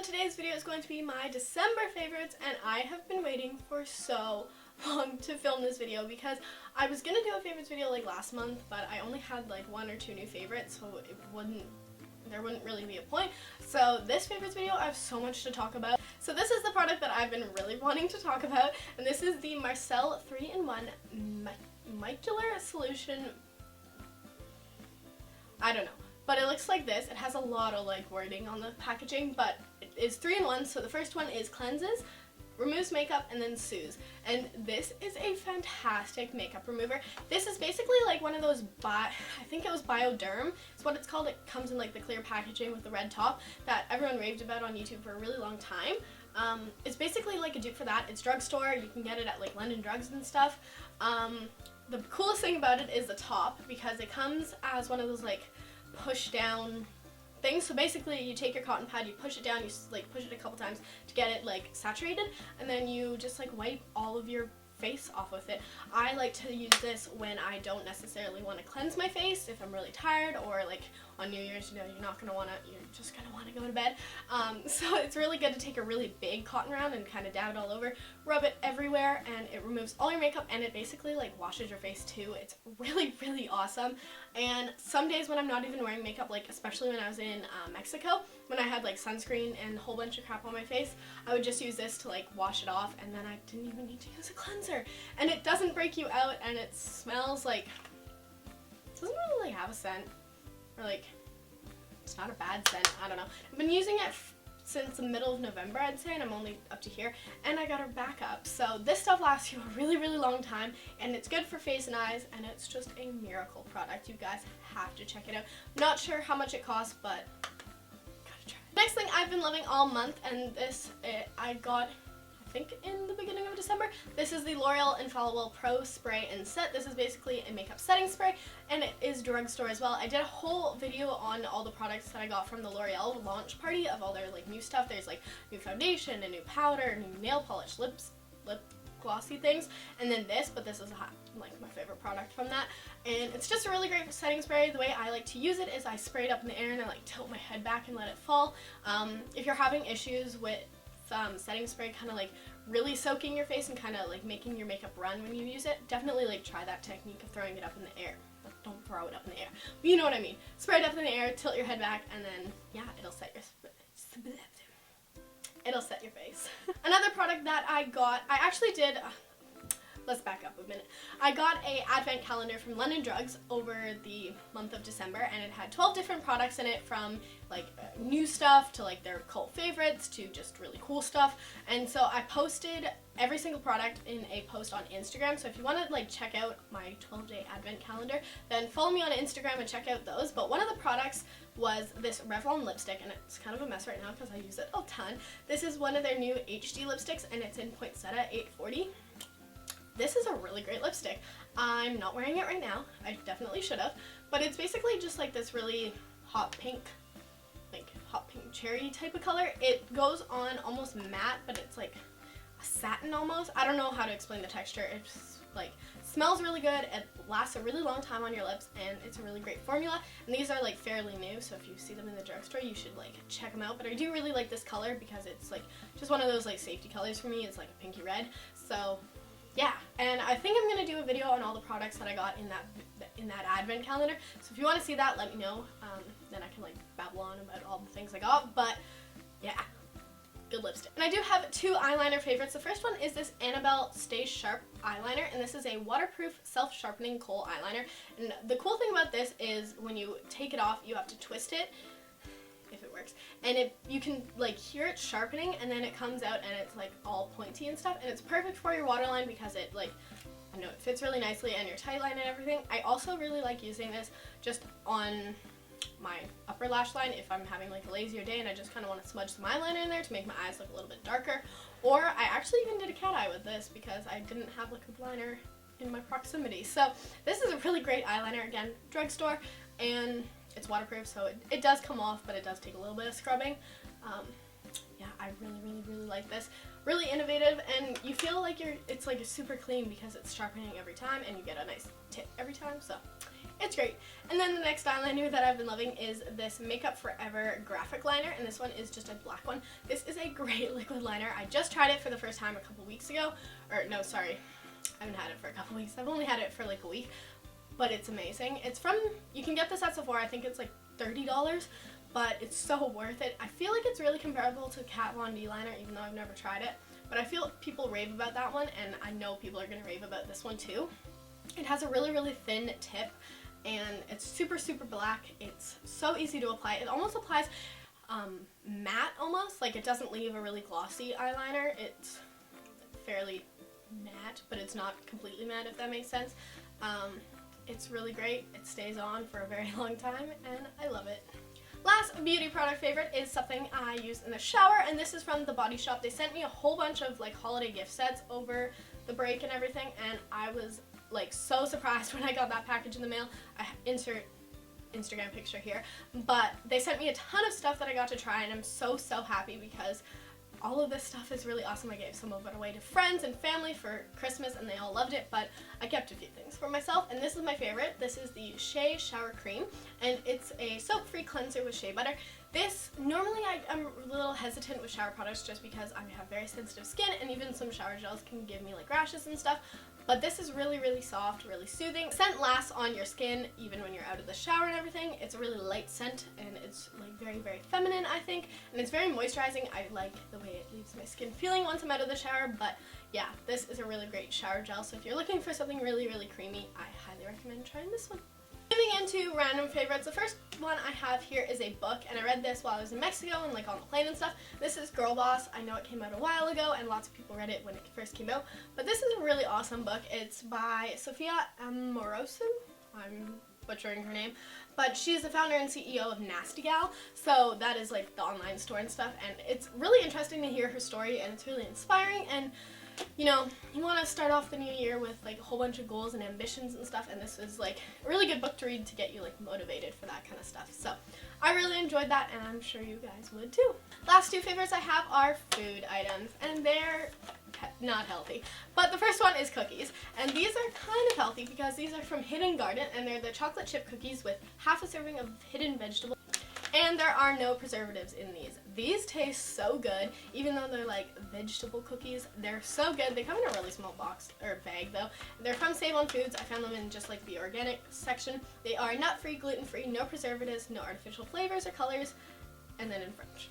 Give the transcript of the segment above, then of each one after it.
today's video is going to be my December favorites, and I have been waiting for so long to film this video because I was gonna do a favorites video like last month, but I only had like 1 or 2 new favorites, so there wouldn't really be a point. So this favorites video, I have so much to talk about. So this is the product that I've been really wanting to talk about, and this is the Marcel 3-in-1 Micellar Solution. I don't know. But it looks like this. It has a lot of like wording on the packaging, but it is 3-in-1. So the first one is cleanses, removes makeup, and then soothes. And this is a fantastic makeup remover. This is basically like one of those I think it was Bioderm. It's what it's called. It comes in like the clear packaging with the red top that everyone raved about on YouTube for a really long time. It's basically like a dupe for that. It's drugstore. You can get it at like London Drugs and stuff. The coolest thing about it is the top, because it comes as one of those like push down things. So basically you take your cotton pad, you push it down, you like push it a couple times to get it like saturated, and then you just like wipe all of your face off with it. I like to use this when I don't necessarily want to cleanse my face, if I'm really tired, or like on New Year's, you know, you're just gonna want to go to bed. So it's really good to take a really big cotton round and kind of dab it all over, rub it everywhere, and it removes all your makeup, and it basically like washes your face too. It's really, really awesome. And some days when I'm not even wearing makeup, like especially when I was in Mexico, when I had like sunscreen and a whole bunch of crap on my face, I would just use this to like wash it off, and then I didn't even need to use a cleanser. And it doesn't break you out, and it smells like, it doesn't really like have a scent, or like, it's not a bad scent, I don't know. I've been using it since the middle of November, I'd say, and I'm only up to here, and I got her back up. So this stuff lasts you a really, really long time, and it's good for face and eyes, and it's just a miracle product. You guys have to check it out. Not sure how much it costs, but gotta try it. Next thing I've been loving all month, and this I got, I think in the beginning of December. This is the Loreal Infallible Pro Spray and Set. This is basically a makeup setting spray, and it is drugstore as well. I did a whole video on all the products that I got from the Loreal launch party of all their like new stuff. There's like new foundation, a new powder, new nail polish, lip glossy things, and then this, but this is like my favorite product from that. And it's just a really great setting spray. The way I like to use it is I spray it up in the air and I like tilt my head back and let it fall. If you're having issues with setting spray kind of like really soaking your face and kind of like making your makeup run when you use it, definitely like try that technique of throwing it up in the air. But don't throw it up in the air, but you know what I mean. Spray it up in the air, tilt your head back, and then yeah, it'll set your face. Another product that I got, I actually did, let's back up a minute. I got a advent calendar from London Drugs over the month of December, and it had 12 different products in it, from like new stuff to like their cult favorites to just really cool stuff. And so I posted every single product in a post on Instagram. So if you want to like check out my 12-day advent calendar, then follow me on Instagram and check out those. But one of the products was this Revlon lipstick, and it's kind of a mess right now because I use it a ton. This is one of their new HD lipsticks, and it's in Poinsettia 840. This is a really great lipstick. I'm not wearing it right now. I definitely should have. But it's basically just like this really hot pink cherry type of color. It goes on almost matte, but it's like a satin almost. I don't know how to explain the texture. It's like smells really good. It lasts a really long time on your lips, and it's a really great formula. And these are like fairly new, so if you see them in the drugstore, you should like check them out. But I do really like this color because it's like just one of those like safety colors for me. It's like a pinky red. So yeah, and I think I'm gonna do a video on all the products that I got in that advent calendar. So if you want to see that, let me know. Then I can like babble on about all the things I got. But yeah, good lipstick. And I do have 2 eyeliner favorites. The first one is this Annabelle Stay Sharp eyeliner, and this is a waterproof self-sharpening kohl eyeliner. And the cool thing about this is when you take it off, you have to twist it, if it works, and you can like hear it sharpening, and then it comes out and it's like all pointy and stuff, and it's perfect for your waterline because it like, I know it fits really nicely, and your tight line and everything. I also really like using this just on my upper lash line if I'm having like a lazier day and I just kind of want to smudge some eyeliner in there to make my eyes look a little bit darker. Or I actually even did a cat eye with this because I didn't have liquid liner in my proximity. So this is a really great eyeliner, again, drugstore, and it's waterproof, so it does come off, but it does take a little bit of scrubbing. Yeah, I really like this. Really innovative, and you feel like it's like super clean because it's sharpening every time, and you get a nice tip every time. So It's great. And then the next eyeliner that I've been loving is this Makeup Forever graphic liner, and this one is just a black one. This is a great liquid liner. I just tried it for the first time a couple weeks ago. Or no, sorry, I haven't had it for a couple weeks. I've only had it for like a week, but it's amazing. It's from, you can get this at Sephora. I think it's like $30, but it's so worth it. I feel like it's really comparable to Kat Von D liner, even though I've never tried it. But I feel people rave about that one, and I know people are gonna rave about this one too. It has a really, really thin tip, and it's super, super black. It's so easy to apply. It almost applies matte almost, like it doesn't leave a really glossy eyeliner. It's fairly matte, but it's not completely matte, if that makes sense. It's really great. It stays on for a very long time, and I love it. Last beauty product favorite is something I use in the shower, and this is from The Body Shop. They sent me a whole bunch of like holiday gift sets over the break and everything, and I was like so surprised when I got that package in the mail. I insert Instagram picture here, but they sent me a ton of stuff that I got to try, and I'm so happy because all of this stuff is really awesome. I gave some of it away to friends and family for Christmas, and they all loved it, but I kept a few things for myself, and this is my favorite. This is the Shea Shower Cream, and it's a soap-free cleanser with shea butter. This, normally I'm a little hesitant with shower products just because I have very sensitive skin, and even some shower gels can give me like rashes and stuff, but this is really, really soft, really soothing. Scent lasts on your skin even when you're out of the shower and everything. It's a really light scent, and it's like very, very feminine, I think, and it's very moisturizing. I like the way it leaves my skin feeling once I'm out of the shower, but yeah, this is a really great shower gel, so if you're looking for something really, really creamy, I highly recommend trying this one. Moving into random favorites, the first one I have here is a book, and I read this while I was in Mexico and like on the plane and stuff. This is Girl Boss. I know it came out a while ago and lots of people read it when it first came out, but this is a really awesome book. It's by Sophia Amoruso. I'm butchering her name, but she's the founder and CEO of Nasty Gal, so that is like the online store and stuff, and it's really interesting to hear her story, and it's really inspiring. And you know, you want to start off the new year with like a whole bunch of goals and ambitions and stuff, and this is like a really good book to read to get you like motivated for that kind of stuff. So I really enjoyed that, and I'm sure you guys would too. Last two favorites I have are food items, and they're not healthy. But the first one is cookies, and these are kind of healthy because these are from Hidden Garden, and they're the chocolate chip cookies with half a serving of hidden vegetables. And there are no preservatives in these. These taste so good, even though they're like vegetable cookies. They're so good. They come in a really small box, or bag though. They're from Save On Foods. I found them in just like the organic section. They are nut-free, gluten-free, no preservatives, no artificial flavors or colors, and then in French.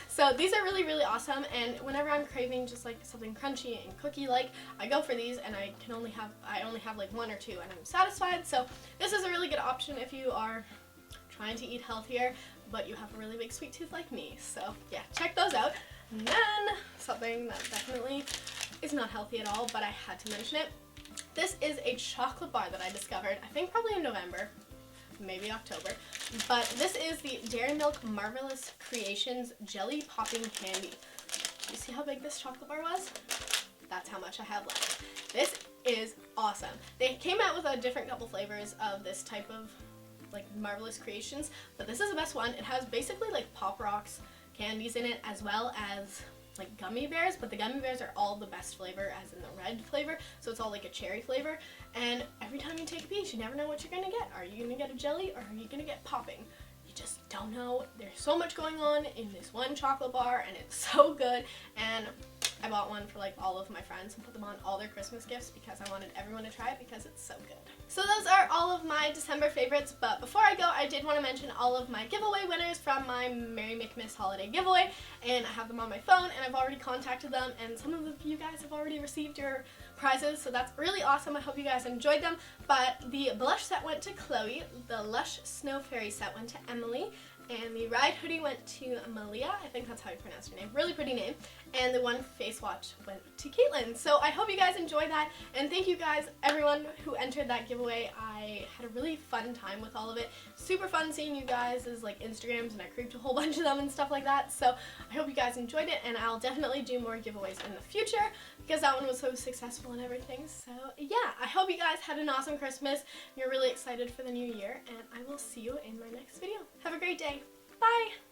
So these are really, really awesome, and whenever I'm craving just like something crunchy and cookie-like, I go for these, and I only have like one or two, and I'm satisfied. So this is a really good option if you are trying to eat healthier, but you have a really big sweet tooth like me. So yeah, check those out. And then something that definitely is not healthy at all, but I had to mention it. This is a chocolate bar that I discovered, I think probably in November, maybe October. But this is the Dairy Milk Marvellous Creations Jelly Popping Candy. You see how big this chocolate bar was? That's how much I have left. This is awesome. They came out with a different couple flavors of this type of like Marvellous Creations, but this is the best one. It has basically like Pop Rocks candies in it, as well as like gummy bears, but the gummy bears are all the best flavor, as in the red flavor, so it's all like a cherry flavor. And every time you take a piece, you never know what you're gonna get. Are you gonna get a jelly, or are you gonna get popping? You just don't know. There's so much going on in this one chocolate bar, and it's so good. And I bought one for like all of my friends and put them on all their Christmas gifts because I wanted everyone to try it because it's so good. So those are all of my December favorites, but before I go, I did want to mention all of my giveaway winners from my Merry McMiss holiday giveaway, and I have them on my phone, and I've already contacted them, and some of you guys have already received your prizes, so that's really awesome. I hope you guys enjoyed them. But the blush set went to Chloe, the Lush Snow Fairy set went to Emily, and the Ride hoodie went to Malia, I think that's how you pronounce her name, really pretty name, and the one face watch went to Caitlin. So I hope you guys enjoyed that, and thank you guys, everyone who entered that giveaway. I had a really fun time with all of it. Super fun seeing you guys' like Instagrams, and I creeped a whole bunch of them and stuff like that. So I hope you guys enjoyed it, and I'll definitely do more giveaways in the future because that one was so successful and everything. So yeah, I hope you guys had an awesome Christmas. You're really excited for the new year, and I will see you in my next video. Have a great day. Bye!